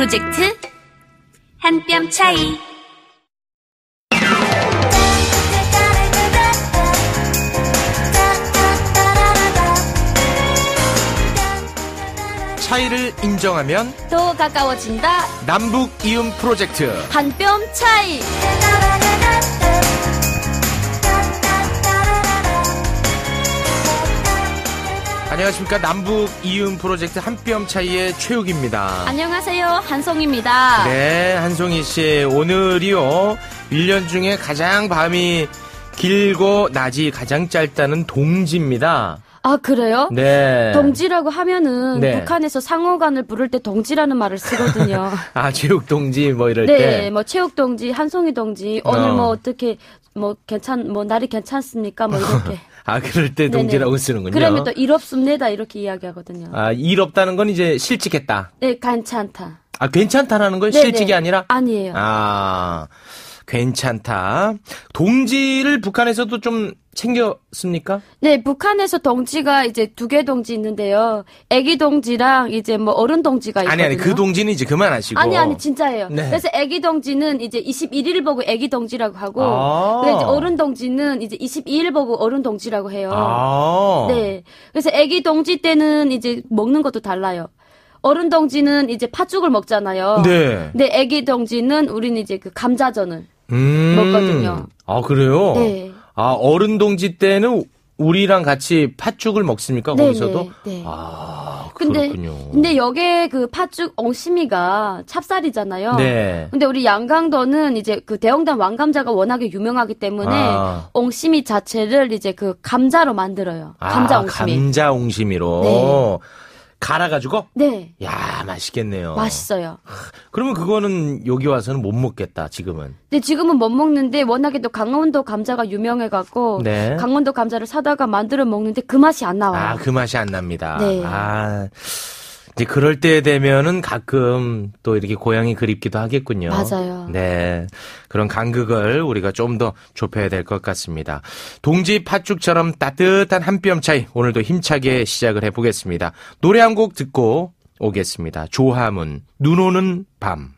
프로젝트 한 뼘 차이. 차이를 인정하면 더 가까워진다. 남북 이음 프로젝트 한 뼘 차이. 안녕하십니까. 남북 이음 프로젝트 한 뼘 차이의 최욱입니다. 안녕하세요. 한송입니다. 네, 한송이 씨. 오늘이요 1년 중에 가장 밤이 길고 낮이 가장 짧다는 동지입니다. 아, 그래요? 네. 동지라고 하면은 네. 북한에서 상호간을 부를 때 동지라는 말을 쓰거든요. 아, 체육 동지 뭐 이럴 네, 때. 뭐 체육 동지, 한송이 동지, 오늘 뭐 어떻게 뭐 날이 괜찮습니까? 뭐 이렇게. 아, 그럴 때 동지라고 네네. 쓰는군요. 그러면 또 일 없습니다 이렇게 이야기하거든요. 아, 일 없다는 건 이제 실직했다. 네, 괜찮다. 아, 괜찮다라는 건 네네. 실직이 아니라? 아니에요. 아, 괜찮다. 동지를 북한에서도 좀 챙겼습니까? 네, 북한에서 동지가 이제 두 개 동지 있는데요. 애기 동지랑 이제 뭐 어른 동지가 있거든요. 아니, 그 동지는 이제 그만하시고. 아니, 진짜예요. 네. 그래서 애기 동지는 이제 21일 보고 애기 동지라고 하고, 아. 근데 이제 어른 동지는 이제 22일 보고 어른 동지라고 해요. 아. 네. 그래서 애기 동지 때는 이제 먹는 것도 달라요. 어른 동지는 이제 팥죽을 먹잖아요. 네. 근데 애기 동지는 우리는 이제 그 감자전을 먹거든요. 아, 그래요? 네. 아, 어른 동지 때는 우리랑 같이 팥죽을 먹습니까? 거기서도? 네. 아, 근데 그렇군요. 여기에 그 팥죽 엉심이가 찹쌀이잖아요. 네. 근데 우리 양강도는 이제 그 대영당 왕감자가 워낙에 유명하기 때문에 아. 엉심이 자체를 이제 그 감자로 만들어요. 감자 엉심이. 감자 옹심이로. 네. 갈아가지고? 네. 야, 맛있겠네요. 맛있어요. 그러면 그거는 여기 와서는 못 먹겠다, 지금은. 근데 지금은 못 먹는데 워낙에 또 강원도 감자가 유명해갖고 네. 강원도 감자를 사다가 만들어 먹는데 그 맛이 안 나와요. 아, 그 맛이 안 납니다. 네. 아, 이제 그럴 때 되면은 가끔 또 이렇게 고향이 그립기도 하겠군요. 맞아요. 네. 그런 간극을 우리가 좀 더 좁혀야 될 것 같습니다. 동지 팥죽처럼 따뜻한 한 뼘 차이 오늘도 힘차게 시작을 해보겠습니다. 노래 한 곡 듣고 오겠습니다. 조화문, 눈 오는 밤.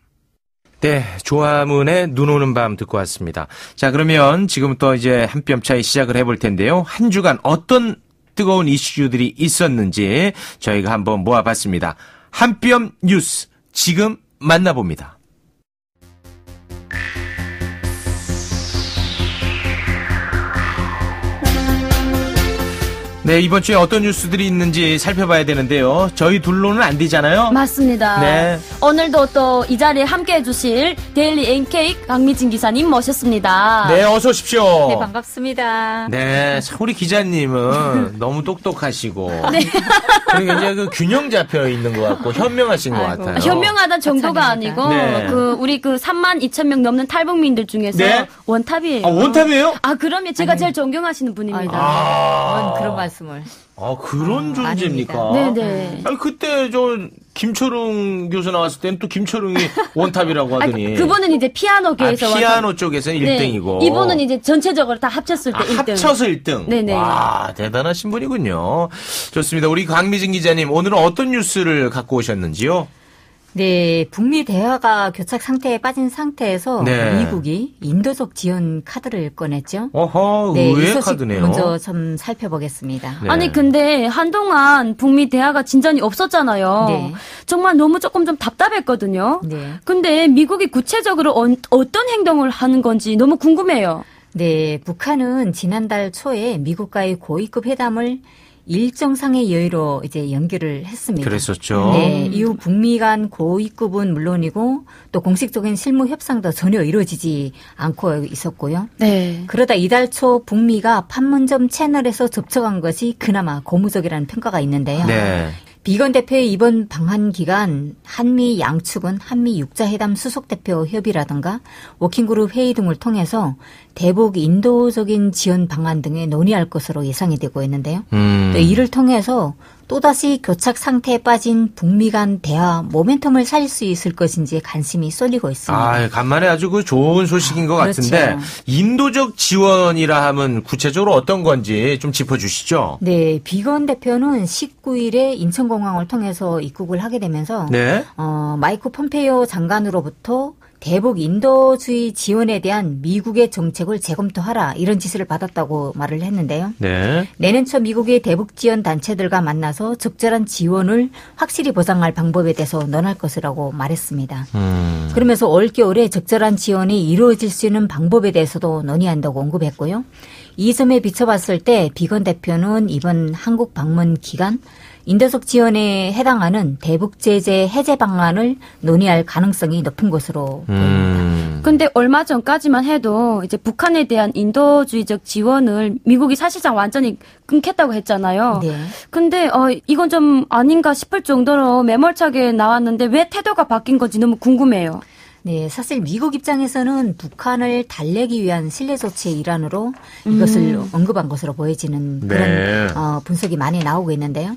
네, 조화문의 눈 오는 밤 듣고 왔습니다. 자, 그러면 지금부터 이제 한 뼘 차이 시작을 해볼 텐데요. 한 주간 어떤 뜨거운 이슈들이 있었는지 저희가 한번 모아봤습니다. 한 뼘 뉴스 지금 만나봅니다. 네, 이번 주에 어떤 뉴스들이 있는지 살펴봐야 되는데요. 저희 둘로는 안 되잖아요. 맞습니다. 네. 오늘도 또 이 자리에 함께 해주실 데일리 NK 강미진 기사님 모셨습니다. 네, 어서 오십시오. 네, 반갑습니다. 네, 참 우리 기자님은 너무 똑똑하시고. 네. 그리고 이제 그 균형 잡혀 있는 것 같고 현명하신 것 아이고. 같아요. 현명하다 정도가 감사합니다. 아니고 네. 우리 32,000명 넘는 탈북민들 중에서 네? 원탑이에요. 아, 원탑이에요? 아, 그러면 제가 제일 존경하시는 분입니다. 뭔 그런 말씀을. 그런 존재입니까? 네네. 아니, 그때 김초롱 교수 나왔을 때는 또 김초롱이 원탑이라고 하더니. 그분은 이제 피아노계에서 피아노 쪽에서는 네. 1등이고. 이분은 이제 전체적으로 다 합쳤을 때 1등. 합쳐서 1등. 네네. 와, 대단하신 분이군요. 좋습니다. 우리 강미진 기자님, 오늘은 어떤 뉴스를 갖고 오셨는지요? 네, 북미 대화가 교착 상태에 빠진 상태에서 네. 미국이 인도적 지원 카드를 꺼냈죠. 어허, 네, 이 의외의 소식 카드네요. 먼저 좀 살펴보겠습니다. 네. 아니 근데 한동안 북미 대화가 진전이 없었잖아요. 네. 정말 너무 조금 좀 답답했거든요. 네. 근데 미국이 구체적으로 어떤 행동을 하는 건지 너무 궁금해요. 네, 북한은 지난달 초에 미국과의 고위급 회담을 일정상의 여유로 이제 연결을 했습니다. 그랬었죠. 네, 이후 북미 간 고위급은 물론이고 또 공식적인 실무 협상도 전혀 이루어지지 않고 있었고요. 네. 그러다 이달 초 북미가 판문점 채널에서 접촉한 것이 그나마 고무적이라는 평가가 있는데요. 네. 비건 대표의 이번 방한 기간 한미 양측은 한미 육자회담 수석대표 협의라든가 워킹그룹 회의 등을 통해서 대북 인도적인 지원 방안 등에 논의할 것으로 예상이 되고 있는데요. 또 이를 통해서 또다시 교착 상태에 빠진 북미 간 대화 모멘텀을 살릴 수 있을 것인지 관심이 쏠리고 있습니다. 아, 간만에 아주 그 좋은 소식인 것 그렇죠. 같은데 인도적 지원이라 하면 구체적으로 어떤 건지 좀 짚어주시죠. 네, 비건 대표는 19일에 인천공항을 통해서 입국을 하게 되면서 네. 마이크 폼페이오 장관으로부터 대북 인도주의 지원에 대한 미국의 정책을 재검토하라 이런 지시를 받았다고 말을 했는데요. 네. 내년 초 미국의 대북 지원 단체들과 만나서 적절한 지원을 확실히 보장할 방법에 대해서 논할 것이라고 말했습니다. 그러면서 올겨울에 적절한 지원이 이루어질 수 있는 방법에 대해서도 논의한다고 언급했고요. 이 점에 비춰봤을 때 비건 대표는 이번 한국 방문 기간 인도적 지원에 해당하는 대북 제재 해제 방안을 논의할 가능성이 높은 것으로 보입니다. 근데 얼마 전까지만 해도 이제 북한에 대한 인도주의적 지원을 미국이 사실상 완전히 끊겠다고 했잖아요. 네. 근데 이건 좀 아닌가 싶을 정도로 매몰차게 나왔는데 왜 태도가 바뀐 건지 너무 궁금해요. 네, 사실 미국 입장에서는 북한을 달래기 위한 신뢰 조치의 일환으로 이것을 언급한 것으로 보여지는 그런 네. 분석이 많이 나오고 있는데요.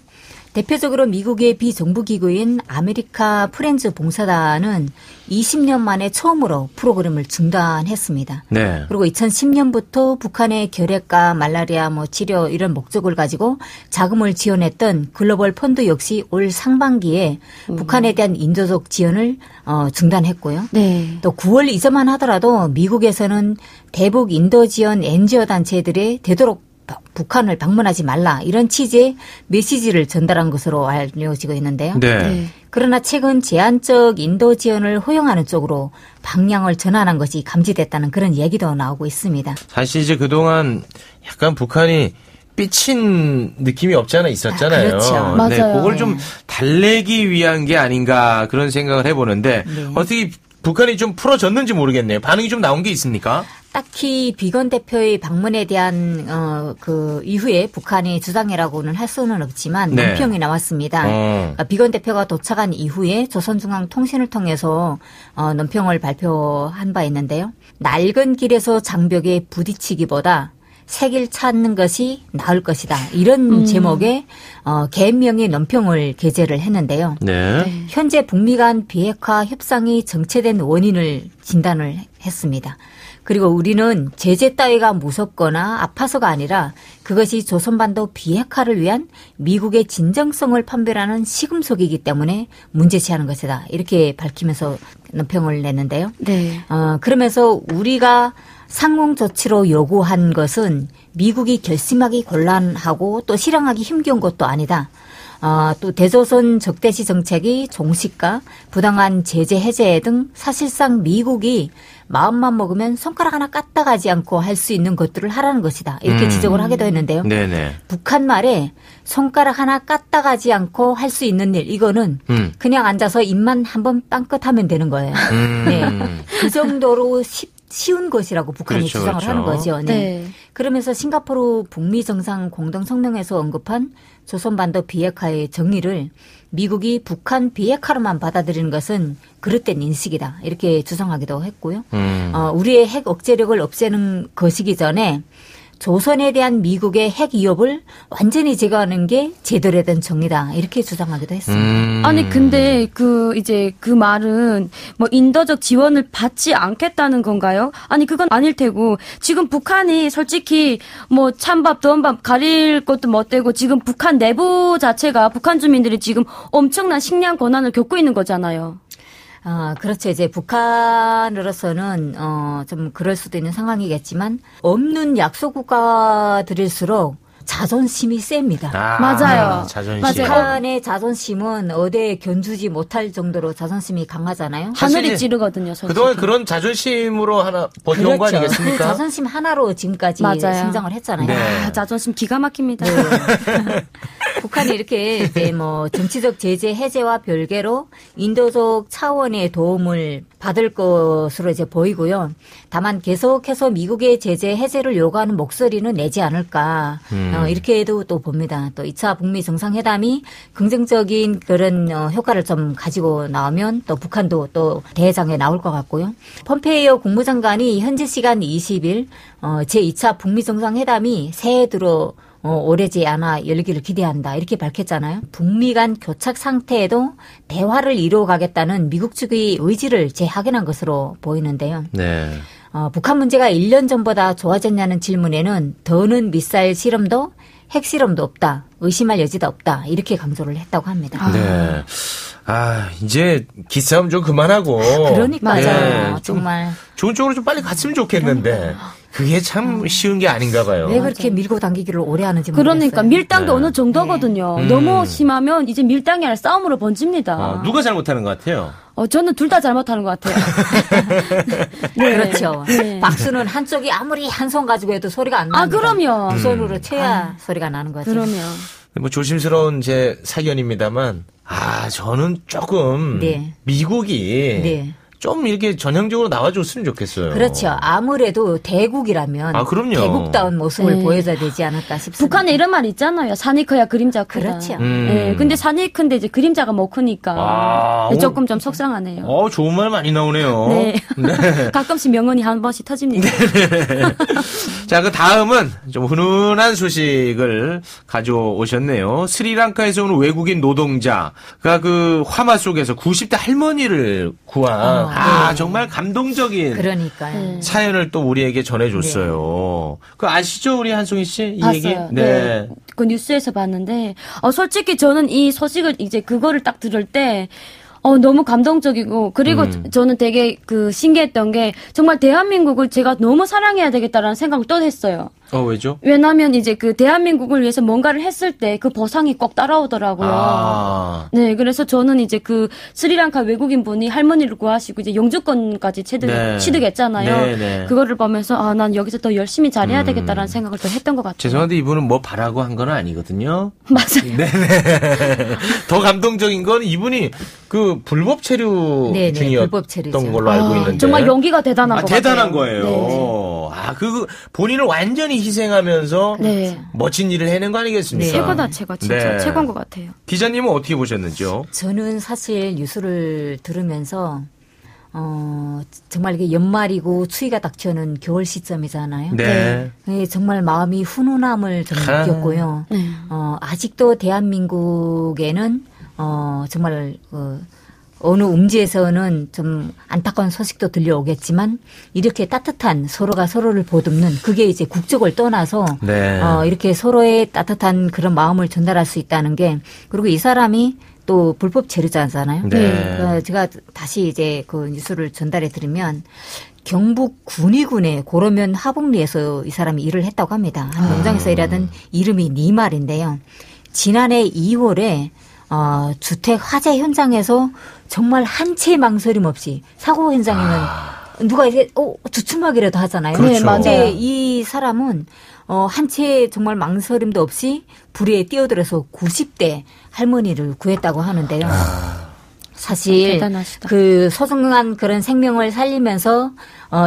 대표적으로 미국의 비정부 기구인 아메리카 프렌즈 봉사단은 20년 만에 처음으로 프로그램을 중단했습니다. 네. 그리고 2010년부터 북한의 결핵과 말라리아 치료 이런 목적을 가지고 자금을 지원했던 글로벌 펀드 역시 올 상반기에 북한에 대한 인도적 지원을 중단했고요. 네. 또 9월 이전만 하더라도 미국에서는 대북 인도 지원 NGO 단체들이 되도록 북한을 방문하지 말라 이런 취지의 메시지를 전달한 것으로 알려지고 있는데요. 네. 그러나 최근 제한적 인도 지원을 허용하는 쪽으로 방향을 전환한 것이 감지됐다는 그런 얘기도 나오고 있습니다. 사실 이제 그동안 약간 북한이 삐친 느낌이 없지 않아 있었잖아요. 그렇죠. 네, 맞아요. 그걸 좀 달래기 위한 게 아닌가 그런 생각을 해보는데 어떻게 북한이 좀 풀어졌는지 모르겠네요. 반응이 좀 나온 게 있습니까? 딱히 비건 대표의 방문에 대한 그 이후에 북한이 주장이라고는 할 수는 없지만 네. 논평이 나왔습니다. 그러니까 비건 대표가 도착한 이후에 조선중앙통신을 통해서 논평을 발표한 바 있는데요. 낡은 길에서 장벽에 부딪히기보다 새 길 찾는 것이 나을 것이다. 이런 제목의 개명의 논평을 게재를 했는데요. 네. 현재 북미 간 비핵화 협상이 정체된 원인을 진단을 했습니다. 그리고 우리는 제재 따위가 무섭거나 아파서가 아니라 그것이 조선반도 비핵화를 위한 미국의 진정성을 판별하는 시금석이기 때문에 문제시하는 것이다. 이렇게 밝히면서 논평을 냈는데요. 네. 그러면서 우리가 상공 조치로 요구한 것은 미국이 결심하기 곤란하고 또 실행하기 힘겨운 것도 아니다. 또 대조선 적대시 정책이 종식과 부당한 제재 해제 등 사실상 미국이 마음만 먹으면 손가락 하나 까딱하지 않고 할 수 있는 것들을 하라는 것이다. 이렇게 지적을 하기도 했는데요. 네네. 북한 말에 손가락 하나 까딱하지 않고 할 수 있는 일 이거는 그냥 앉아서 입만 한번 빵긋하면 되는 거예요. 네. 그 정도로 쉬운 것이라고 북한이 그렇죠, 주장을 그렇죠. 하는 거죠. 네. 네. 그러면서 싱가포르 북미 정상 공동성명에서 언급한 조선반도 비핵화의 정의를 미국이 북한 비핵화로만 받아들이는 것은 그릇된 인식이다. 이렇게 주장하기도 했고요. 우리의 핵 억제력을 없애는 것이기 전에 조선에 대한 미국의 핵 위협을 완전히 제거하는 게 제대로 된 정의다. 이렇게 주장하기도 했습니다. 아니 근데 그 말은 인도적 지원을 받지 않겠다는 건가요? 아니 그건 아닐 테고 지금 북한이 솔직히 찬밥 더운밥 가릴 것도 못 되고 지금 북한 내부 자체가 북한 주민들이 지금 엄청난 식량 고난을 겪고 있는 거잖아요. 그렇죠. 이제 북한으로서는 좀 그럴 수도 있는 상황이겠지만 없는 약소 국가들일수록 자존심이 셉니다. 맞아요. 자존심. 맞아요. 북한의 자존심은 어디에 견주지 못할 정도로 자존심이 강하잖아요. 사실 하늘이 찌르거든요. 솔직히. 그동안 그런 자존심으로 하나 버텨온 거 그렇죠. 그 아니겠습니까? 자존심 하나로 지금까지 맞아요. 성장을 했잖아요. 네. 자존심 기가 막힙니다. 네. 북한이 이렇게 이제 정치적 제재 해제와 별개로 인도적 차원의 도움을 받을 것으로 이제 보이고요. 다만 계속해서 미국의 제재 해제를 요구하는 목소리는 내지 않을까. 이렇게도 또 봅니다. 또 2차 북미 정상회담이 긍정적인 그런 효과를 좀 가지고 나오면 또 북한도 또 대회장에 나올 것 같고요. 폼페이오 국무장관이 현지 시간 20일 제2차 북미 정상회담이 새해 들어 오래지 않아 열기를 기대한다 이렇게 밝혔잖아요. 북미 간 교착 상태에도 대화를 이루어가겠다는 미국 측의 의지를 재확인한 것으로 보이는데요. 네. 북한 문제가 1년 전보다 좋아졌냐는 질문에는 더는 미사일 실험도 핵실험도 없다. 의심할 여지도 없다. 이렇게 강조를 했다고 합니다. 네. 이제 기싸움 좀 그만하고. 그러니까요. 네, 정말. 좋은 쪽으로 좀 빨리 갔으면 좋겠는데. 그게 참 쉬운 게 아닌가 봐요. 왜 그렇게 밀고 당기기를 오래 하는지 모르겠어요. 그러니까 밀당도 네. 어느 정도거든요. 너무 심하면 이제 밀당이 아니라 싸움으로 번집니다. 누가 잘못하는 것 같아요? 저는 둘 다 잘못하는 것 같아요. 네. 그렇죠. 네. 박수는 한쪽이 아무리 한 손 가지고 해도 소리가 안 나요. 그럼요. 두 손으로 쳐야 소리가 나는 거죠. 그러면. 뭐 조심스러운 제 사견입니다만, 저는 조금 네. 미국이 네. 좀 이렇게 전형적으로 나와줬으면 좋겠어요. 그렇죠. 아무래도 대국이라면 그럼요. 대국다운 모습을 네. 보여줘야 되지 않을까 싶습니다. 북한에 이런 말 있잖아요. 산이 커야 그림자 크다. 그렇죠. 네, 근데 산이 큰데 이제 그림자가 못 크니까 조금 좀 속상하네요. 좋은 말 많이 나오네요. 네. 네. 가끔씩 명언이 한 번씩 터집니다. 자, 그 다음은 좀 훈훈한 소식을 가져오셨네요. 스리랑카에서 온 외국인 노동자가 그 화마 속에서 90대 할머니를 구한 정말 감동적인 그러니까요. 사연을 또 우리에게 전해줬어요. 그 아시죠, 우리 한송이 씨? 이 얘기? 봤어요. 네. 그 뉴스에서 봤는데, 솔직히 저는 이 소식을 이제 그거를 딱 들을 때, 너무 감동적이고, 그리고 저는 되게 신기했던 게, 정말 대한민국을 제가 너무 사랑해야 되겠다라는 생각을 또 했어요. 왜죠? 왜냐면 이제 그 대한민국을 위해서 뭔가를 했을 때 그 보상이 꼭 따라오더라고요. 네, 그래서 저는 이제 그 스리랑카 외국인 분이 할머니를 구하시고 이제 영주권까지 취득했잖아요. 네, 네. 그거를 보면서 난 여기서 더 열심히 잘해야 되겠다라는 생각을 더 했던 것 같아요. 죄송한데 이분은 뭐 바라고 한 건 아니거든요. 맞아요. 네네. 더 감동적인 건 이분이 그 불법 체류 네네, 중이었던 불법 체류죠. 걸로 알고 있는데. 정말 용기가 대단한 것 대단한 같아요. 거예요. 본인을 완전히 희생하면서 네. 멋진 일을 해낸 거 아니겠습니까? 최고다, 최고. 진짜 네. 최고인 것 같아요. 기자님은 어떻게 보셨는지요? 저는 사실 뉴스를 들으면서 정말 이게 연말이고 추위가 닥쳐오는 겨울 시점이잖아요. 네. 네, 정말 마음이 훈훈함을 좀 느꼈고요. 네. 아직도 대한민국에는 정말 어느 음지에서는 좀 안타까운 소식도 들려오겠지만 이렇게 따뜻한 서로가 서로를 보듬는 그게 이제 국적을 떠나서 네. 이렇게 서로의 따뜻한 그런 마음을 전달할 수 있다는 게 그리고 이 사람이 또 불법 체류자잖아요. 네. 제가 다시 이제 그 뉴스를 전달해 드리면 경북 군위군의 고로면 하북리에서 이 사람이 일을 했다고 합니다. 한 농장에서 일하던 이름이 니말인데요. 지난해 2월에 주택 화재 현장에서 정말 한 채 망설임 없이 사고 현장에는 누가 이렇게 주춤하기라도 하잖아요. 그렇죠. 네, 맞아요. 근데 이 사람은 한 채 정말 망설임도 없이 불에 뛰어들어서 90대 할머니를 구했다고 하는데요. 사실 대단하시다. 그 소중한 그런 생명을 살리면서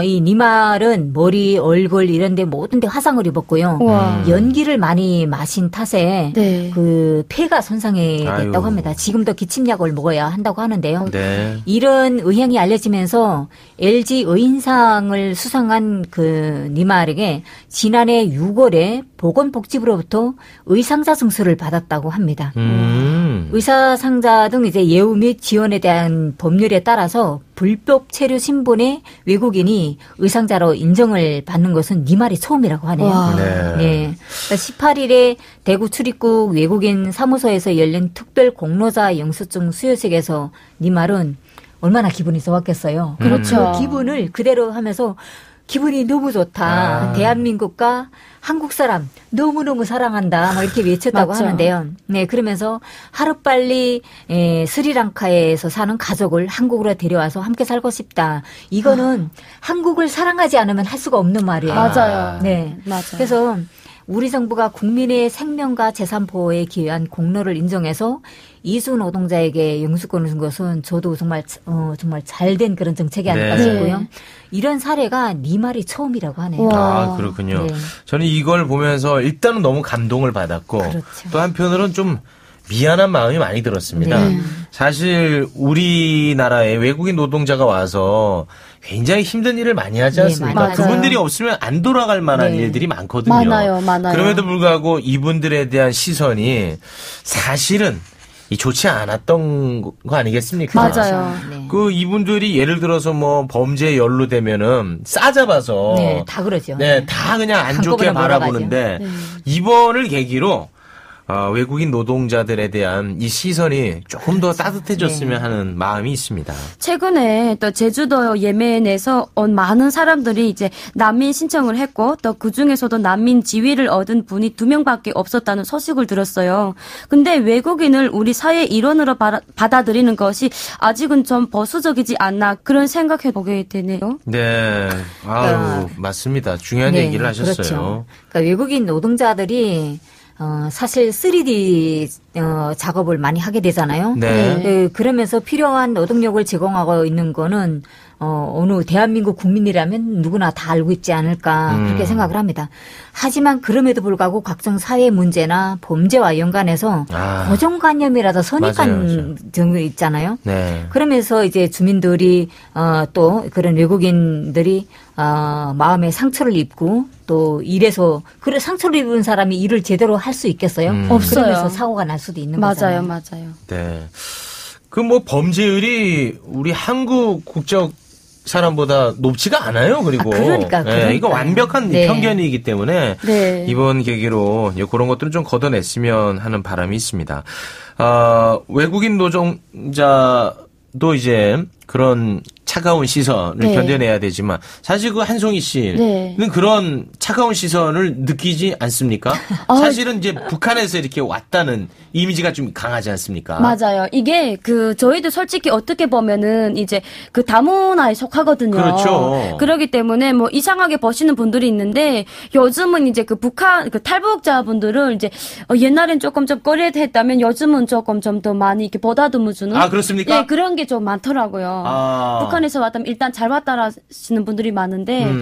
이 니말은 머리, 얼굴 이런 데 모든 데 화상을 입었고요. 우와. 연기를 많이 마신 탓에 네. 그 폐가 손상이 됐다고 아유. 합니다. 지금도 기침약을 먹어야 한다고 하는데요. 네. 이런 의향이 알려지면서 LG 의인상을 수상한 그 니말에게 지난해 6월에 보건복지부로부터 의상자 증서를 받았다고 합니다. 의사상자 등 이제 예우 및 지원에 대한 법률에 따라서 불법 체류 신분의 외국인이 의상자로 인정을 받는 것은 니말이 처음이라고 하네요. 와. 네. 네. 18일에 대구 출입국 외국인 사무소에서 열린 특별 공로자 영수증 수여식에서 니말은 얼마나 기분이 좋았겠어요. 그렇죠. 그 기분을 그대로 하면서 기분이 너무 좋다. 대한민국과 한국 사람 너무너무 사랑한다. 막 이렇게 외쳤다고 맞죠. 하는데요. 네, 그러면서 하루빨리 스리랑카에서 사는 가족을 한국으로 데려와서 함께 살고 싶다. 이거는 한국을 사랑하지 않으면 할 수가 없는 말이에요. 맞아요. 네. 맞아요. 그래서 우리 정부가 국민의 생명과 재산 보호에 기여한 공로를 인정해서 이주 노동자에게 영수권을 준 것은 저도 정말 잘된 그런 정책이 아닐까 네. 싶고요. 이런 사례가 니말이 처음이라고 하네요. 와. 그렇군요. 네. 저는 이걸 보면서 일단은 너무 감동을 받았고 그렇죠. 또 한편으로는 좀 미안한 마음이 많이 들었습니다. 네. 사실 우리나라에 외국인 노동자가 와서 굉장히 힘든 일을 많이 하지 네, 않습니까? 맞아요. 그분들이 없으면 안 돌아갈 만한 네. 일들이 많거든요. 많아요. 그럼에도 불구하고 이분들에 대한 시선이 사실은 이 좋지 않았던 거 아니겠습니까? 맞아요. 네. 그 이분들이 예를 들어서 뭐 범죄에 연루되면은 싸잡아서 네, 다 그러죠. 네, 다 그냥 안 좋게 한꺼번에 바라보는데 이번을 계기로 외국인 노동자들에 대한 이 시선이 조금 더 따뜻해졌으면 하는 마음이 있습니다. 최근에 또 제주도 예멘에서 온 많은 사람들이 이제 난민 신청을 했고 또 그중에서도 난민 지위를 얻은 분이 2명밖에 없었다는 소식을 들었어요. 근데 외국인을 우리 사회의 일원으로 받아들이는 것이 아직은 좀 보수적이지 않나 그런 생각해 보게 되네요. 네, 아유, 맞습니다. 중요한 네, 얘기를 하셨어요. 그렇죠. 그러니까 외국인 노동자들이 사실 3D 작업을 많이 하게 되잖아요. 네. 그러면서 필요한 노동력을 제공하고 있는 거는 어느 대한민국 국민이라면 누구나 다 알고 있지 않을까 그렇게 생각을 합니다. 하지만 그럼에도 불구하고 각종 사회 문제나 범죄와 연관해서 고정관념이라도 선입관 등이 있잖아요. 네. 그러면서 이제 주민들이 또 그런 외국인들이 마음에 상처를 입고 또 일에서 그래 상처를 입은 사람이 일을 제대로 할 수 있겠어요? 없어요. 그러면서 사고가 날 수도 있는 맞아요, 거잖아요. 맞아요. 네. 그 뭐 범죄율이 우리 한국 국적 사람보다 높지가 않아요. 그리고 그러니까. 이거 완벽한 네. 편견이기 때문에 네. 이번 계기로 그런 것들은 좀 걷어냈으면 하는 바람이 있습니다. 외국인 노동자도 이제 그런 차가운 시선을 네. 견뎌내야 되지만 사실 그 한송이 씨는 네. 그런 차가운 시선을 느끼지 않습니까? 사실은 이제 북한에서 이렇게 왔다는 이미지가 좀 강하지 않습니까? 맞아요. 이게 저희도 솔직히 어떻게 보면은 이제 그 다문화에 속하거든요. 그렇죠. 그렇기 때문에 뭐 이상하게 보시는 분들이 있는데 요즘은 이제 그 북한 그 탈북자분들을 이제 옛날엔 조금 좀 꺼려했다면 요즘은 조금 좀 더 많이 이렇게 보다듬어 주는. 그렇습니까? 예, 그런 게 좀 많더라고요. 북한에서 왔다면 일단 잘 왔다라시는 분들이 많은데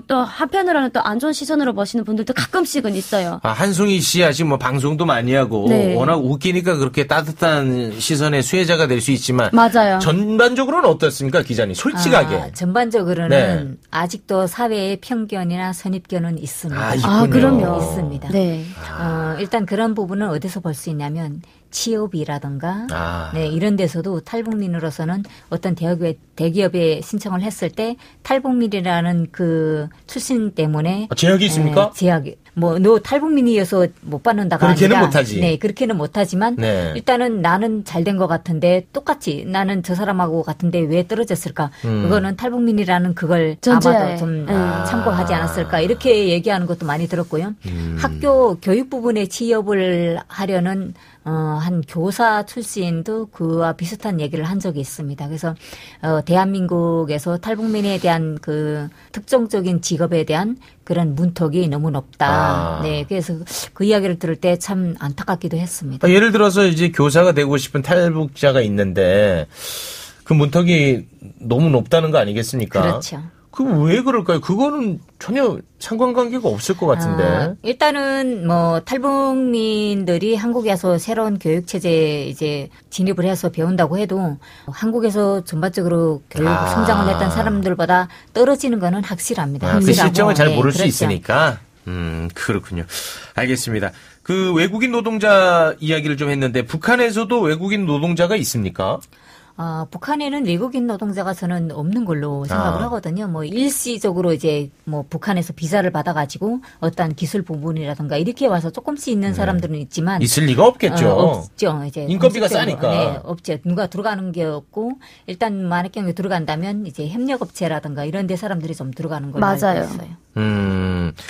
또 한편으로는 또 안 좋은 시선으로 보시는 분들도 가끔씩은 있어요. 한송이 씨 아직 뭐 방송도 많이 하고 네. 워낙 웃기니까 그렇게 따뜻한 시선의 수혜자가 될 수 있지만 맞아요. 전반적으로는 어떻습니까, 기자님? 솔직하게. 전반적으로는 네. 아직도 사회의 편견이나 선입견은 있습니다. 있군요. 그럼요. 있습니다. 네. 일단 그런 부분은 어디서 볼 수 있냐면 취업이라든가 네, 이런 데서도 탈북민으로서는 어떤 대기업에 신청을 했을 때 탈북민이라는 그 출신 때문에 제약이 있습니까? 제약이 너 탈북민이어서 못 받는다가 그렇게는 아니라 못하지. 네, 그렇게는 못하지만 네. 일단은 나는 잘 된 것 같은데 똑같이 나는 저 사람하고 같은데 왜 떨어졌을까? 그거는 탈북민이라는 그걸 전제하에. 아마도 좀 참고하지 않았을까? 이렇게 얘기하는 것도 많이 들었고요. 학교 교육 부분에 취업을 하려는 한 교사 출신도 그와 비슷한 얘기를 한 적이 있습니다. 그래서 대한민국에서 탈북민에 대한 그 특정적인 직업에 대한 그런 문턱이 너무 높다. 네, 그래서 그 이야기를 들을 때 참 안타깝기도 했습니다. 예를 들어서 이제 교사가 되고 싶은 탈북자가 있는데 그 문턱이 너무 높다는 거 아니겠습니까? 그렇죠. 그 왜 그럴까요? 그거는 전혀 상관관계가 없을 것 같은데. 일단은 탈북민들이 한국에 와서 새로운 교육 체제에 이제 진입을 해서 배운다고 해도 한국에서 전반적으로 교육 성장을 했던 사람들보다 떨어지는 거는 확실합니다. 그 실정을 잘 네, 모를 수 그렇죠. 있으니까. 그렇군요. 알겠습니다. 그 외국인 노동자 이야기를 좀 했는데 북한에서도 외국인 노동자가 있습니까? 북한에는 외국인 노동자가 저는 없는 걸로 생각을 하거든요. 일시적으로 이제 북한에서 비자를 받아가지고 어떤 기술 부분이라든가 이렇게 와서 조금씩 있는 사람들은 있지만 있을 리가 없겠죠. 없죠. 이제 인건비가 공식적으로, 싸니까. 네, 없죠. 누가 들어가는 게 없고 일단 만약 경우에 들어간다면 이제 협력업체라든가 이런 데 사람들이 좀 들어가는 걸로 알고 맞아요. 있어요.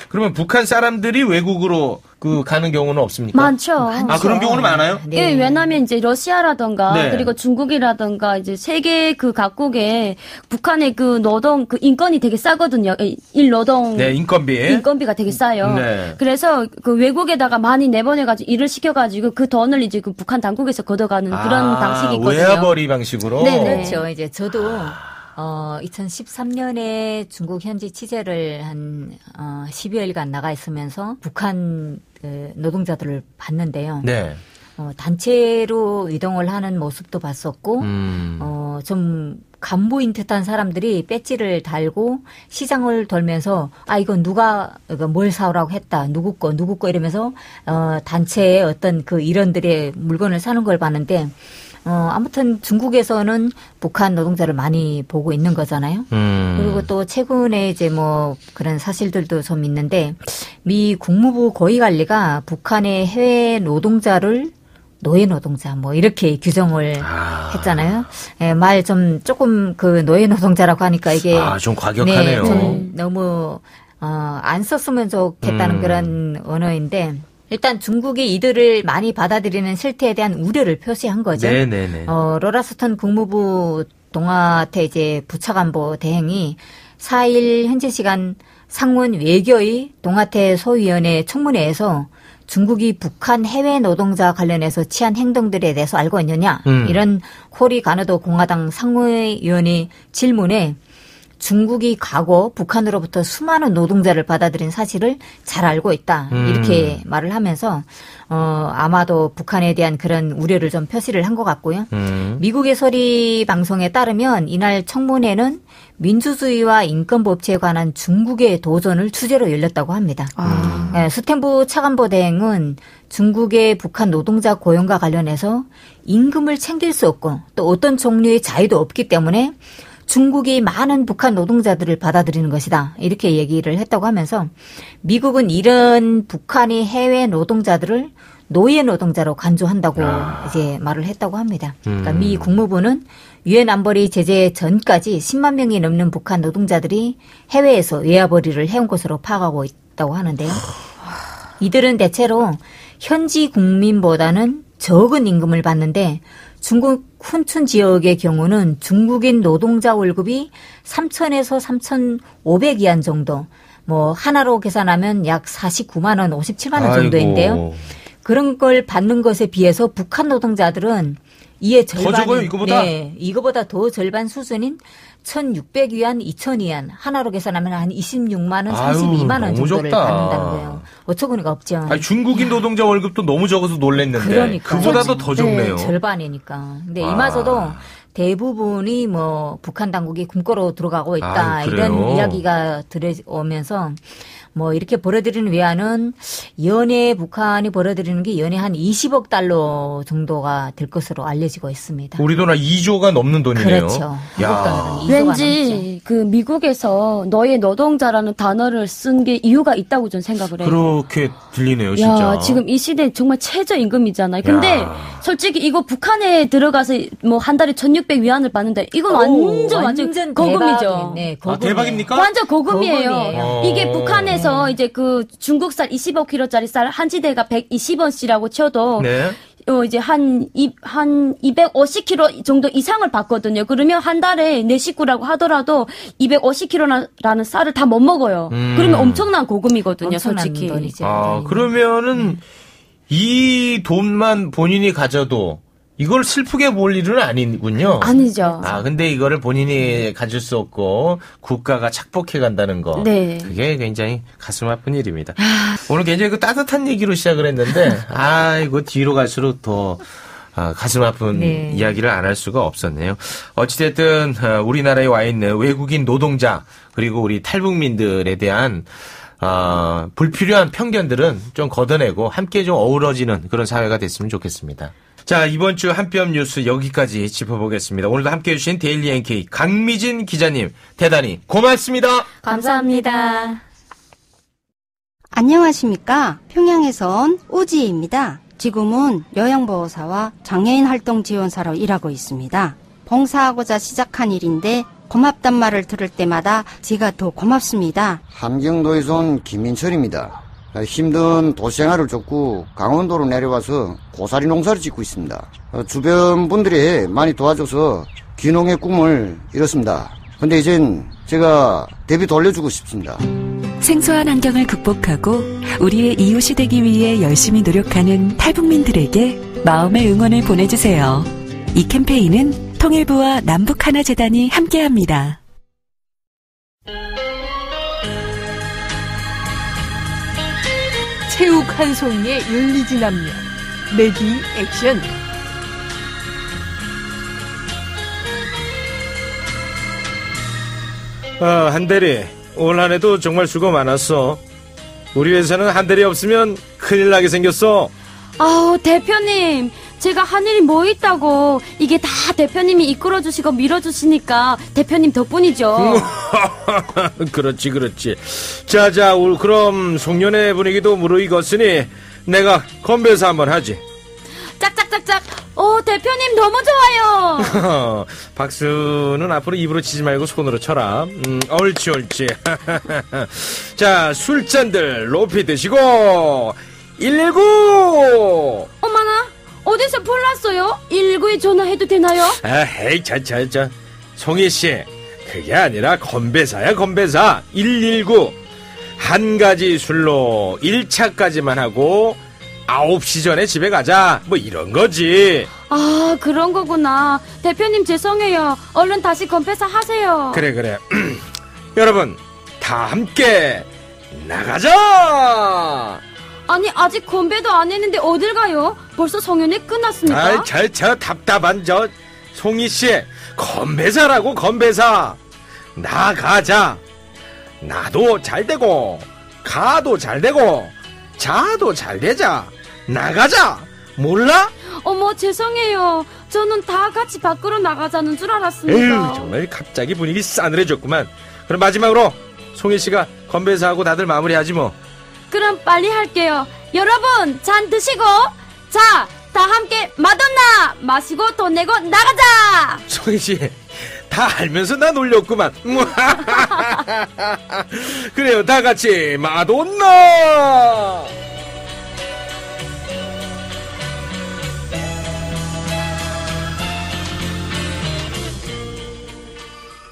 그러면 북한 사람들이 외국으로 가는 경우는 없습니까? 많죠. 그런 경우는 많아요? 예, 왜냐하면 이제 러시아라던가 네. 그리고 중국이라던가 이제 세계 그 각국에 북한의 그 노동 그 인건이 되게 싸거든요. 일 노동 네, 인건비가 되게 싸요. 네. 그래서 그 외국에다가 많이 내보내가지고 일을 시켜가지고 그 돈을 이제 그 북한 당국에서 걷어가는 그런 방식이 있거든요. 외화벌이 방식으로. 네, 네. 그렇죠. 이제 저도 2013년에 중국 현지 취재를 한 12여일간 나가 있으면서 북한 노동자들을 봤는데요. 네. 단체로 이동을 하는 모습도 봤었고, 좀 간부인 듯한 사람들이 배지를 달고 시장을 돌면서 이건 누가 뭘 사오라고 했다. 누구 거 이러면서 단체의 어떤 그 일원들의 물건을 사는 걸 봤는데 아무튼 중국에서는 북한 노동자를 많이 보고 있는 거잖아요. 그리고 또 최근에 이제 뭐 그런 사실들도 좀 있는데 미 국무부 고위관리가 북한의 해외 노동자를 노예 노동자 뭐 이렇게 규정을 했잖아요. 예, 말 좀 조금 그 노예 노동자라고 하니까 이게 좀 과격하네요. 네, 좀 너무 안 썼으면 좋겠다는 그런 언어인데 일단 중국이 이들을 많이 받아들이는 실태에 대한 우려를 표시한 거죠. 네네네. 로라스턴 국무부 동아태 이제 부차관보 대행이 4일 현지 시간 상원 외교의 동아태 소위원회 청문회에서 중국이 북한 해외 노동자 관련해서 취한 행동들에 대해서 알고 있느냐 이런 코리 가누도 공화당 상무위원의 질문에 중국이 과거 북한으로부터 수많은 노동자를 받아들인 사실을 잘 알고 있다 이렇게 말을 하면서 아마도 북한에 대한 그런 우려를 좀 표시를 한 것 같고요. 미국의 소리 방송에 따르면 이날 청문회는 민주주의와 인권법치에 관한 중국의 도전을 주제로 열렸다고 합니다. 네, 스탠부 차관보 대행은 중국의 북한 노동자 고용과 관련해서 임금을 챙길 수 없고 또 어떤 종류의 자유도 없기 때문에 중국이 많은 북한 노동자들을 받아들이는 것이다. 이렇게 얘기를 했다고 하면서 미국은 이런 북한이 해외 노동자들을 노예 노동자로 간주한다고 이제 말을 했다고 합니다. 그러니까 미 국무부는 유엔 안보리 제재 전까지 10만 명이 넘는 북한 노동자들이 해외에서 외화벌이를 해온 것으로 파악하고 있다고 하는데요. 이들은 대체로 현지 국민보다는 적은 임금을 받는데 중국 훈춘 지역의 경우는 중국인 노동자 월급이 3,000에서 3,500위안 정도, 뭐 하나로 계산하면 약 49만 원, 57만 원 정도인데요. 아이고. 그런 걸 받는 것에 비해서 북한 노동자들은 이에 절반, 더 적어요, 이거보다? 네, 이거보다 더 절반 수준인 1,600위안, 2,000위안 하나로 계산하면 한 26만 원, 32만 원 너무 정도를 적다. 받는다는 거예요. 어처구니가 없죠. 아니, 중국인 노동자 월급도 너무 적어서 놀랬는데 그러니까. 그보다도 더 적네요. 절반이니까. 근데 이마저도 대부분이 뭐 북한 당국이 굶고로 들어가고 있다 그래요? 이런 이야기가 들어오면서 뭐 이렇게 벌어들이는 외화는 연에 북한이 벌어들이는 게 연에 한 20억 달러 정도가 될 것으로 알려지고 있습니다. 우리 돈 한 2조가 넘는 돈이네요. 그렇죠. 야. 왠지 그 미국에서 너의 노동자라는 단어를 쓴 게 이유가 있다고 전 생각을 해요. 그렇게 들리네요, 진짜. 야, 지금 이 시대 정말 최저임금이잖아요. 근데 야. 솔직히 이거 북한에 들어가서 뭐 한 달에 1,600위안을 받는데 이건 완전 고금이죠. 네, 대박입니까? 완전 고금이에요. 고금이에요. 이게 북한에서 이제 그 중국쌀 25kg짜리 쌀 한 지대가 120원씩이라고 쳐도 네. 이제 한 250kg 정도 이상을 받거든요. 그러면 한 달에 내 식구라고 하더라도 250kg라는 쌀을 다 못 먹어요. 그러면 엄청난 고금이거든요, 엄청난 솔직히. 돈이죠. 그러면은 이 돈만 본인이 가져도 이걸 슬프게 볼 일은 아니군요. 아니죠. 근데 이거를 본인이 가질 수 없고 국가가 착복해 간다는 거. 네. 그게 굉장히 가슴 아픈 일입니다. 오늘 굉장히 그 따뜻한 얘기로 시작을 했는데, 이거 뒤로 갈수록 더 가슴 아픈 네. 이야기를 안 할 수가 없었네요. 어찌됐든 우리나라에 와 있는 외국인 노동자 그리고 우리 탈북민들에 대한 불필요한 편견들은 좀 걷어내고 함께 좀 어우러지는 그런 사회가 됐으면 좋겠습니다. 자, 이번 주 한뼘 뉴스 여기까지 짚어보겠습니다. 오늘도 함께해 주신 데일리 NK 강미진 기자님 대단히 고맙습니다. 감사합니다. 안녕하십니까. 평양에서 온 우지입니다. 지금은 요양보호사와 장애인 활동 지원사로 일하고 있습니다. 봉사하고자 시작한 일인데 고맙단 말을 들을 때마다 제가 더 고맙습니다. 함경도에서 온 김민철입니다. 힘든 도시생활을 쫓고 강원도로 내려와서 고사리 농사를 짓고 있습니다. 주변 분들이 많이 도와줘서 귀농의 꿈을 이뤘습니다. 근데 이젠 제가 대비 돌려주고 싶습니다. 생소한 환경을 극복하고 우리의 이웃이 되기 위해 열심히 노력하는 탈북민들에게 마음의 응원을 보내주세요. 이 캠페인은 통일부와 남북하나재단이 함께합니다. 체육 한 송이에 열리지 남녀. 레디 액션. 한대리, 올 한 해도 정말 수고 많았어. 우리 회사는 한대리 없으면 큰일 나게 생겼어. 아우, 대표님. 제가 한 일이 뭐 있다고. 이게 다 대표님이 이끌어주시고 밀어주시니까 대표님 덕분이죠. 그렇지. 자, 그럼 송년회 분위기도 무르익었으니 내가 건배사 한번 하지. 짝짝짝짝. 대표님 너무 좋아요. 박수는 앞으로 입으로 치지 말고 손으로 쳐라. 옳지. 자, 술잔들 높이 드시고 119. 어머나, 어디서 불났어요? 119에 전화해도 되나요? 헤이, 자. 송이씨, 그게 아니라 건배사야, 건배사. 119. 한 가지 술로 1차까지만 하고 9시 전에 집에 가자. 뭐 이런 거지. 아, 그런 거구나. 대표님 죄송해요. 얼른 다시 건배사 하세요. 그래. 여러분, 다 함께 나가자. 아니, 아직 건배도 안 했는데 어딜 가요? 벌써 성연회 끝났습니까? 저 답답한 송이씨, 건배사라고, 건배사. 나가자. 나도 잘 되고 가도 잘 되고 자도 잘 되자. 나가자. 몰라? 어머, 죄송해요. 저는 다 같이 밖으로 나가자는 줄 알았습니다. 에휴, 정말 갑자기 분위기 싸늘해졌구만. 그럼 마지막으로 송이씨가 건배사하고 다들 마무리하지 뭐. 그럼 빨리 할게요. 여러분, 잔 드시고, 자, 다 함께 마돈나 마시고 돈 내고 나가자. 송이씨, 다 알면서 나 놀렸구만. 그래요, 다 같이 마돈나.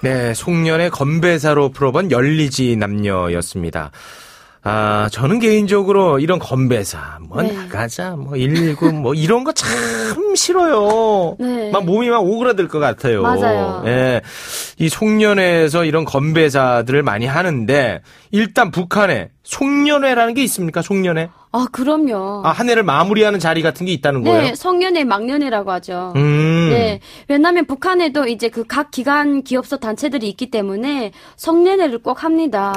네, 송년회 건배사로 풀어본 열리지 남녀였습니다. 저는 개인적으로 이런 건배사, 네. 나가자, 119, 이런 거 참 싫어요. 네. 막 몸이 막 오그라들 것 같아요. 맞아요. 예. 이 송년회에서 이런 건배사들을 많이 하는데, 일단 북한에 송년회라는 게 있습니까? 송년회? 아, 그럼요. 한 해를 마무리하는 자리 같은 게 있다는 거예요? 네, 성년회, 막년회라고 하죠. 네, 왜냐하면 북한에도 이제 그 각 기관, 기업소 단체들이 있기 때문에 성년회를 꼭 합니다.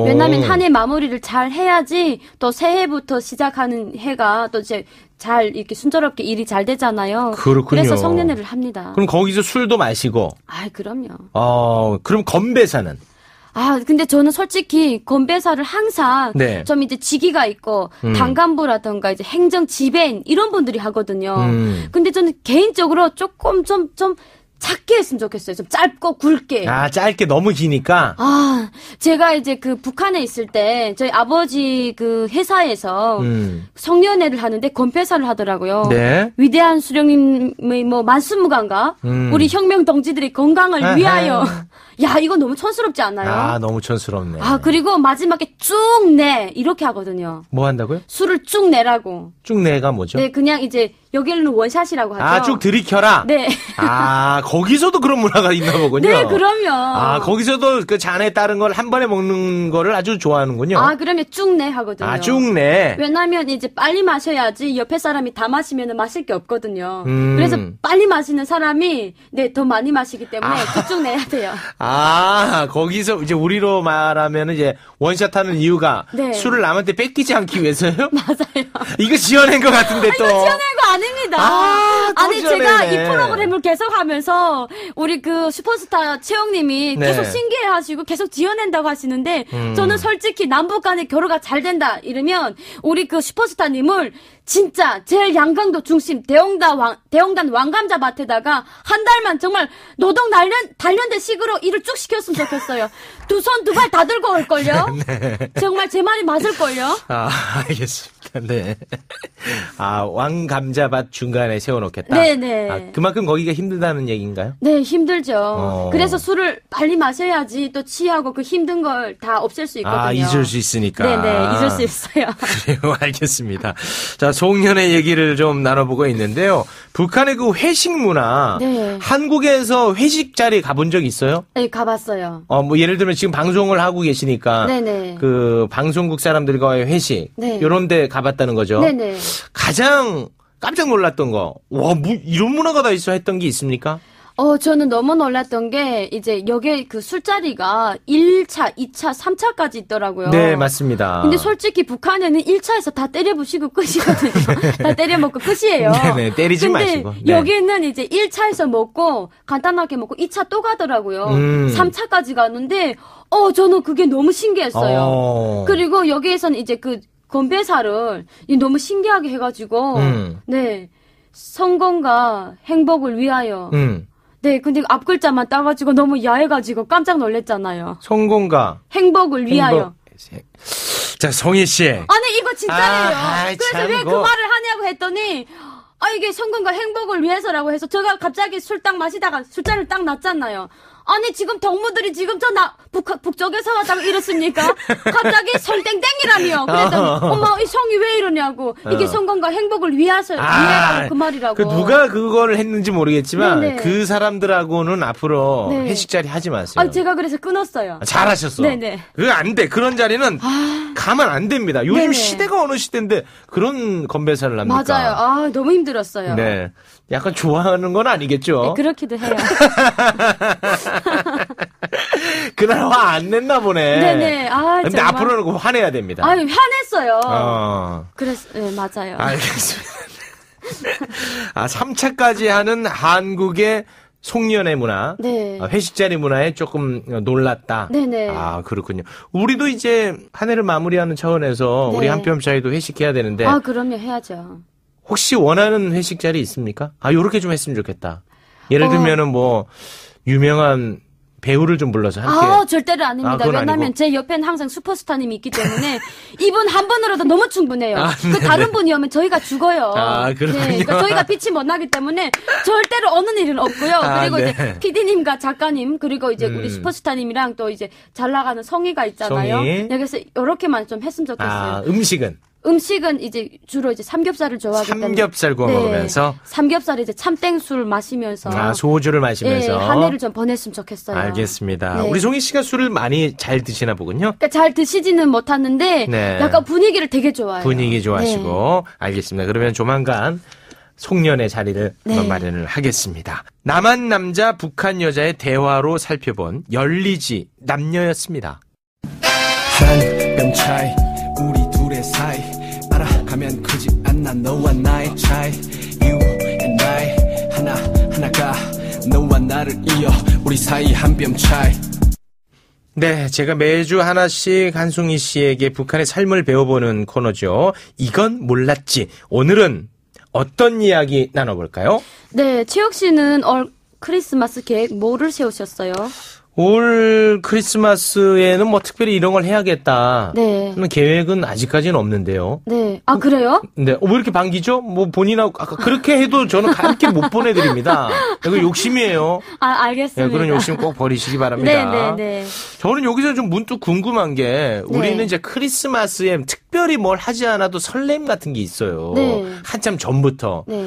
왜냐하면 한 해 마무리를 잘 해야지 또 새해부터 시작하는 해가 또 이제 잘 이렇게 순조롭게 일이 잘 되잖아요. 그렇군요. 그래서 성년회를 합니다. 그럼 거기서 술도 마시고? 그럼요. 그럼 건배사는? 근데 저는 솔직히 건배사를 항상 네. 좀 이제 직위가 있고 당간부라던가 이제 행정 지배인 이런 분들이 하거든요. 근데 저는 개인적으로 조금 좀 작게 했으면 좋겠어요. 좀 짧고 굵게. 짧게 너무 기니까? 제가 이제 그 북한에 있을 때 저희 아버지 그 회사에서 성년회를 하는데 건배사를 하더라고요. 네. 위대한 수령님의 만수무강과 우리 혁명 동지들의 건강을 위하여. 야, 이거 너무 촌스럽지 않나요? 너무 촌스럽네. 그리고 마지막에 쭉 내. 이렇게 하거든요. 뭐 한다고요? 술을 쭉 내라고. 쭉 내가 뭐죠? 네, 그냥 이제 여기는 원샷이라고 하죠. 쭉 들이켜라? 네. 거기서도 그런 문화가 있나 보군요. 네, 그럼요. 거기서도 그 잔에 따른 걸 한 번에 먹는 거를 아주 좋아하는군요. 그러면 쭉 내 하거든요. 쭉 내. 왜냐면 이제 빨리 마셔야지 옆에 사람이 다 마시면 마실 게 없거든요. 그래서 빨리 마시는 사람이 더 많이 마시기 때문에 쭉 내야 돼요. 거기서 이제 우리로 말하면 이제 원샷 하는 이유가 네. 술을 남한테 뺏기지 않기 위해서요? 맞아요. 이거 지어낸 것 같은데 또. 이거 지어낸 거 아닙니다. 또 제가 지어내네. 이 프로그램을 계속 하면서 우리 그 슈퍼스타 최영님이 네. 계속 신기해 하시고 계속 지어낸다고 하시는데 저는 솔직히 남북 간의 교류가 잘 된다 이러면 우리 그 슈퍼스타님을 진짜 제일 양강도 중심 대형단 왕감자 밭에다가 한 달만 정말 노동 단련대 식으로 일을 쭉 시켰으면 좋겠어요. 두 손 두 발 다 들고 올걸요. 네. 정말 제 말이 맞을걸요. 알겠습니다. 네. 왕감자밭 중간에 세워놓겠다. 네네. 그만큼 거기가 힘들다는 얘기인가요? 네, 힘들죠. 그래서 술을 빨리 마셔야지 또 취하고 그 힘든 걸 다 없앨 수 있거든요. 잊을 수 있으니까. 네네, 잊을 수 있어요. 그래요, 알겠습니다. 자, 송년회 얘기를 좀 나눠보고 있는데요. 북한의 그 회식 문화. 네. 한국에서 회식 자리 가본 적 있어요? 네, 가봤어요. 예를 들면 지금 방송을 하고 계시니까. 네네. 그 방송국 사람들과의 회식. 네. 요런 데 가봤다는 거죠. 네네. 가장 깜짝 놀랐던 거. 와, 이런 문화가 다 있어 했던 게 있습니까? 저는 너무 놀랐던 게, 이제, 여기에 그 술자리가 1차, 2차, 3차까지 있더라고요. 네, 맞습니다. 근데 솔직히 북한에는 1차에서 다 때려 부시고 끝이거든요. 다 때려 먹고 끝이에요. 네네, 때리지 마시고. 근데 네. 여기는 이제 1차에서 먹고, 간단하게 먹고 2차 또 가더라고요. 3차까지 가는데, 저는 그게 너무 신기했어요. 그리고 여기에서는 이제 그 건배사를 너무 신기하게 해가지고, 네. 성공과 행복을 위하여. 네, 근데 앞글자만 따가지고 너무 야해가지고 깜짝 놀랐잖아요. 성공과 행복을 위하여. 자, 성희 씨. 아니, 이거 진짜예요. 그래서 왜 그 뭐. 말을 하냐고 했더니, 이게 성공과 행복을 위해서라고 해서 제가 갑자기 술 딱 마시다가 술잔을 딱 놨잖아요. 아니, 지금 동무들이 지금 북쪽에서 왔다고 이랬습니까? 갑자기 설땡땡이라며. 그랬더니, 어머, 이 성이 왜 이러냐고. 이게 성공과 행복을 위하라고 그 말이라고. 누가 그거를 했는지 모르겠지만, 네네. 그 사람들하고는 앞으로 네. 회식 자리 하지 마세요. 제가 그래서 끊었어요. 잘하셨어. 네네. 그거 안 돼. 그런 자리는 가면 안 됩니다. 요즘 네네. 시대가 어느 시대인데 그런 건배사를 합니까? 맞아요. 너무 힘들었어요. 네. 약간 좋아하는 건 아니겠죠? 네, 그렇기도 해요. 그날 화 안 냈나 보네. 네네. 근데 정말. 앞으로는 그거 화내야 됩니다. 화냈어요. 네, 맞아요. 알겠습니다. 3차까지 하는 한국의 송년회 문화, 네. 회식 자리 문화에 조금 놀랐다. 네네. 그렇군요. 우리도 이제 한 해를 마무리하는 차원에서 네. 우리 한뼘 차이도 회식해야 되는데 그럼요, 해야죠. 혹시 원하는 회식 자리 있습니까? 요렇게 좀 했으면 좋겠다. 예를 들면은 뭐 유명한 배우를 좀 불러서 함께. 절대로 아닙니다. 그건 왜냐면 아니고. 제 옆에는 항상 슈퍼스타님이 있기 때문에 이분 한 분으로도 너무 충분해요. 네. 다른 분이 오면 저희가 죽어요. 그렇군요. 그러니까 저희가 빛이 못 나기 때문에 절대로 어느 일은 없고요. 그리고 네. 이제 PD님과 작가님 그리고 이제 우리 슈퍼스타님이랑 또 이제 잘 나가는 성희가 있잖아요. 성희. 네, 그래서 이렇게만 좀 했으면 좋겠어요. 음식은 이제 주로 이제 삼겹살을 좋아하기 때문에 삼겹살 구워 먹으면서 삼겹살에 이제 참땡술 마시면서 소주를 마시면서 한 해를 좀 보냈으면 좋겠어요. 알겠습니다. 네. 우리 송희 씨가 술을 많이 잘 드시나 보군요. 그러니까 잘 드시지는 못하는데 네. 약간 분위기를 되게 좋아해요. 분위기 좋아하시고 네. 알겠습니다. 그러면 조만간 송년회 자리를 네. 마련을 하겠습니다. 남한 남자 북한 여자의 대화로 살펴본 열리지 남녀였습니다. 한 뼘 차이 우리 둘의 사이 알아가면 크지 않나 너와 나의 차이 You and I 하나가 너와 나를 이어 우리 사이 한 뼘 차이. 네, 제가 매주 하나씩 한송이 씨에게 북한의 삶을 배워보는 코너죠. 이건 몰랐지. 오늘은 어떤 이야기 나눠볼까요? 네, 최혁 씨는 크리스마스 계획 뭐를 세우셨어요? 올 크리스마스에는 뭐 특별히 이런 걸 해야겠다. 네. 하는 계획은 아직까지는 없는데요. 네. 그래요? 네. 왜 이렇게 반기죠? 뭐 본인하고 아까 그렇게 해도 저는 함께 못 보내드립니다. 이거 욕심이에요. 알겠습니다. 네, 그런 욕심 꼭 버리시기 바랍니다. 네. 저는 여기서 좀 문득 궁금한 게 우리는 이제 크리스마스에 특별히 뭘 하지 않아도 설렘 같은 게 있어요. 네. 한참 전부터. 네.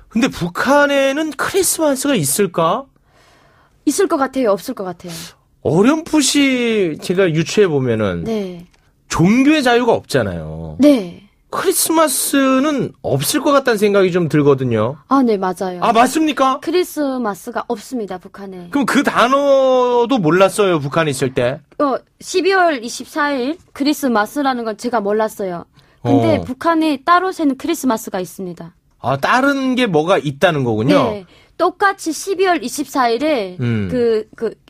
근데 북한에는 크리스마스가 있을까? 있을 것 같아요? 없을 것 같아요? 어렴풋이 제가 유추해 보면은 네. 종교의 자유가 없잖아요. 네. 크리스마스는 없을 것 같다는 생각이 좀 들거든요. 네, 맞아요. 맞습니까? 크리스마스가 없습니다, 북한에. 그럼 그 단어도 몰랐어요, 북한에 있을 때? 12월 24일 크리스마스라는 건 제가 몰랐어요. 근데 북한에 따로 새는 크리스마스가 있습니다. 다른 게 뭐가 있다는 거군요. 네. 똑같이 12월 24일에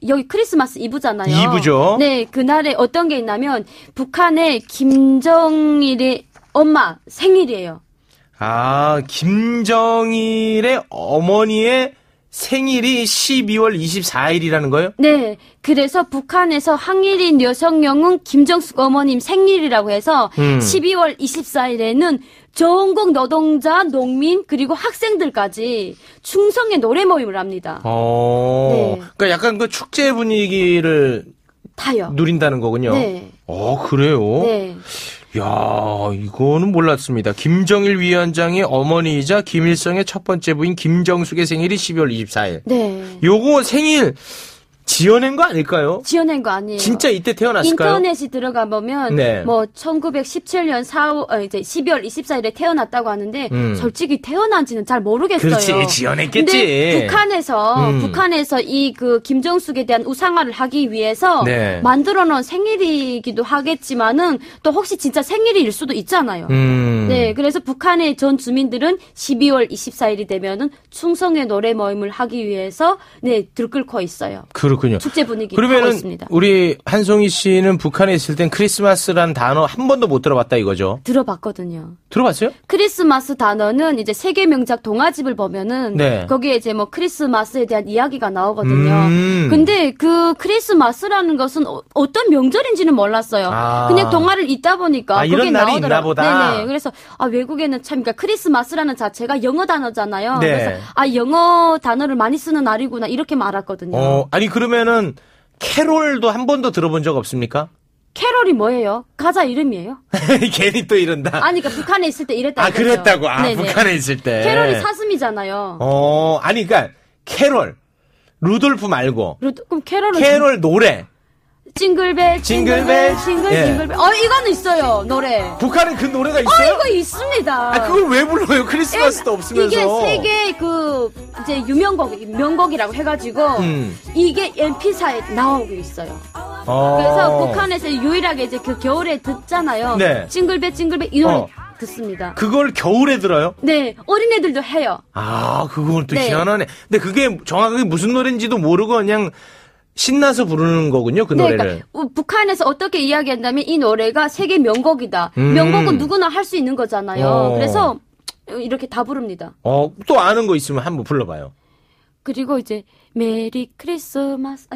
여기 크리스마스 이브잖아요. 이브죠. 네, 그날에 어떤 게 있냐면 북한의 김정일의 엄마 생일이에요. 김정일의 어머니의 생일이 12월 24일이라는 거예요? 네. 그래서 북한에서 항일인 여성영웅 김정숙 어머님 생일이라고 해서 12월 24일에는 전국 노동자, 농민, 그리고 학생들까지 충성의 노래 모임을 합니다. 네. 그러니까 약간 그 축제 분위기를 타요. 누린다는 거군요. 네. 그래요? 네. 야, 이거는 몰랐습니다. 김정일 위원장의 어머니이자 김일성의 첫 번째 부인 김정숙의 생일이 12월 24일. 네. 요거 생일 지어낸 거 아닐까요? 지어낸 거 아니에요. 진짜 이때 태어났을까요? 인터넷이 들어가 보면 네. 뭐 1917년 12월 24일에 태어났다고 하는데 솔직히 태어난지는 잘 모르겠어요. 그렇지, 지어냈겠지. 근데 북한에서 이 그 김정숙에 대한 우상화를 하기 위해서 네. 만들어놓은 생일이기도 하겠지만은 또 혹시 진짜 생일일 수도 있잖아요. 네, 그래서 북한의 전 주민들은 12월 24일이 되면은 충성의 노래 모임을 하기 위해서 네 들끓고 있어요. 그렇군요. 축제 분위기 하고 그러면은 있습니다. 우리 한송이 씨는 북한에 있을 땐 크리스마스란 단어 한 번도 못 들어봤다 이거죠? 들어봤거든요. 들어봤어요? 크리스마스 단어는 이제 세계 명작 동화집을 보면은 네. 거기에 이제 뭐 크리스마스에 대한 이야기가 나오거든요. 근데 그 크리스마스라는 것은 어떤 명절인지는 몰랐어요. 아. 그냥 동화를 읽다 보니까 이런 그게 날이 있나 나오더라고요. 보다. 네네. 그래서 외국에는 참 그러니까 크리스마스라는 자체가 영어 단어잖아요. 네. 그래서 영어 단어를 많이 쓰는 날이구나 이렇게 말았거든요. 아니 그러면은 캐롤도 한 번도 들어본 적 없습니까? 캐롤이 뭐예요? 가자 이름이에요? 괜히 또 이런다. 아니 그러니까 북한에 있을 때 이랬다고. 그랬다고. 네네. 북한에 있을 때. 캐롤이 사슴이잖아요. 아니 그러니까 캐롤 루돌프 말고 그럼 캐롤은 캐롤 노래. 징글벨 징글벨 예. 징글벨 이거는 있어요 노래. 북한에 그 노래가 있어요? 이거 있습니다. 그걸 왜 불러요? 크리스마스도 없으면서. 이게 세계 그 이제 명곡이라고 해가지고 이게 MP4에 나오고 있어요. 그래서 북한에서 유일하게 이제 그 겨울에 듣잖아요. 네. 징글벨 이 노래 듣습니다. 그걸 겨울에 들어요? 네, 어린애들도 해요. 그건 또 네. 희한하네. 근데 그게 정확하게 무슨 노래인지도 모르고 그냥 신나서 부르는 거군요, 그 노래를. 그러니까 북한에서 어떻게 이야기한다면 이 노래가 세계 명곡이다. 명곡은 누구나 할 수 있는 거잖아요. 그래서 이렇게 다 부릅니다. 또 아는 거 있으면 한번 불러봐요. 그리고 이제 메리 크리스마스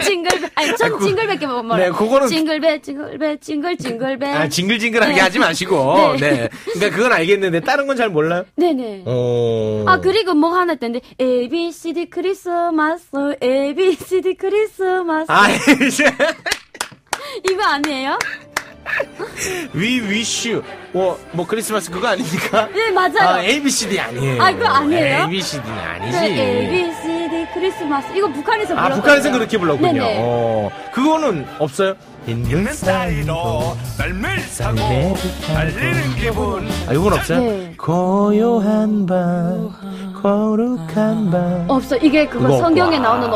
징글벨 전 징글벨게 뭐라. 네, 그거는 징글벨 징글벨. 징글징글하게 네. 하지 마시고. 네. 네. 그러니까 그건 알겠는데 다른 건 잘 몰라요? 네네. 그리고 뭐 하나 했는데 ABCD 크리스마스 ABCD 크리스마스. 이거 아니에요? We wish you. 뭐 크리스마스 그거 아닙니까? 네, 맞아요. ABCD 아니에요. 그거 아니에요? ABCD는 아니지. 네, ABCD 크리스마스. 이거 북한에서 불렀거든요. 북한에서 그렇게 불렀군요. 네네. 그거는 없어요? 있는 사이로 널밀사고 달리는 기분. 이건 없어요? 네. 고요한 밤 거룩한 밤. 없어. 이게 그거 그거 성경에 없고. 나오는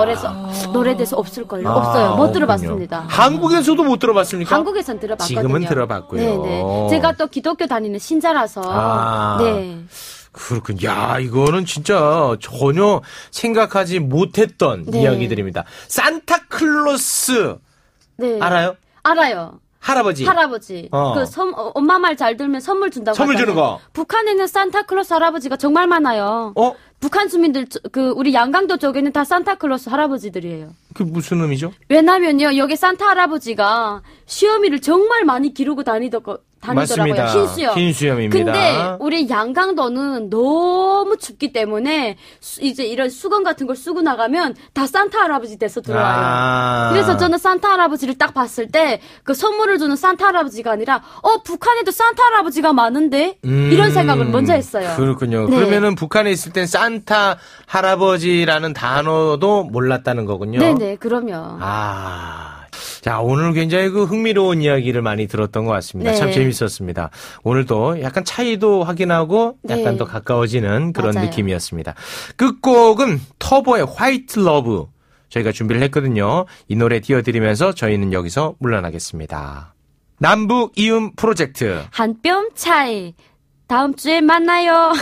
노래돼서 없을걸요. 없어요. 못 들어봤습니다. 한국에서도 못 들어봤습니까? 한국에선 들어봤거든요. 지금은 들어봤고요. 네네. 제가 또 기독교 다니는 신자라서. 네. 그렇군. 야, 이거는 진짜 전혀 생각하지 못했던 네. 이야기들입니다. 산타클로스. 네. 알아요? 알아요. 할아버지. 엄마 말 잘 들으면 선물 준다고. 선물 주는 하잖아요. 거. 북한에는 산타클로스 할아버지가 정말 많아요. 북한 주민들, 우리 양강도 쪽에는 다 산타클로스 할아버지들이에요. 그게 무슨 의미죠? 왜냐면요, 여기 산타 할아버지가 시어미를 정말 많이 기르고 다니더라고요. 맞습니다. 흰수염입니다. 근데 우리 양강도는 너무 춥기 때문에 이제 이런 수건 같은 걸 쓰고 나가면 다 산타 할아버지 돼서 들어와요. 그래서 저는 산타 할아버지를 딱 봤을 때 그 선물을 주는 산타 할아버지가 아니라 북한에도 산타 할아버지가 많은데 이런 생각을 먼저 했어요. 그렇군요. 네. 그러면은 북한에 있을 땐 산타 할아버지라는 단어도 몰랐다는 거군요. 네네, 그럼요. 자, 오늘 굉장히 흥미로운 이야기를 많이 들었던 것 같습니다. 네. 참 재밌었습니다. 오늘도 약간 차이도 확인하고 약간 네. 더 가까워지는 그런 맞아요. 느낌이었습니다. 끝곡은 터보의 화이트 러브 저희가 준비를 했거든요. 이 노래 띄워드리면서 저희는 여기서 물러나겠습니다. 남북 이음 프로젝트. 한 뼘 차이. 다음 주에 만나요.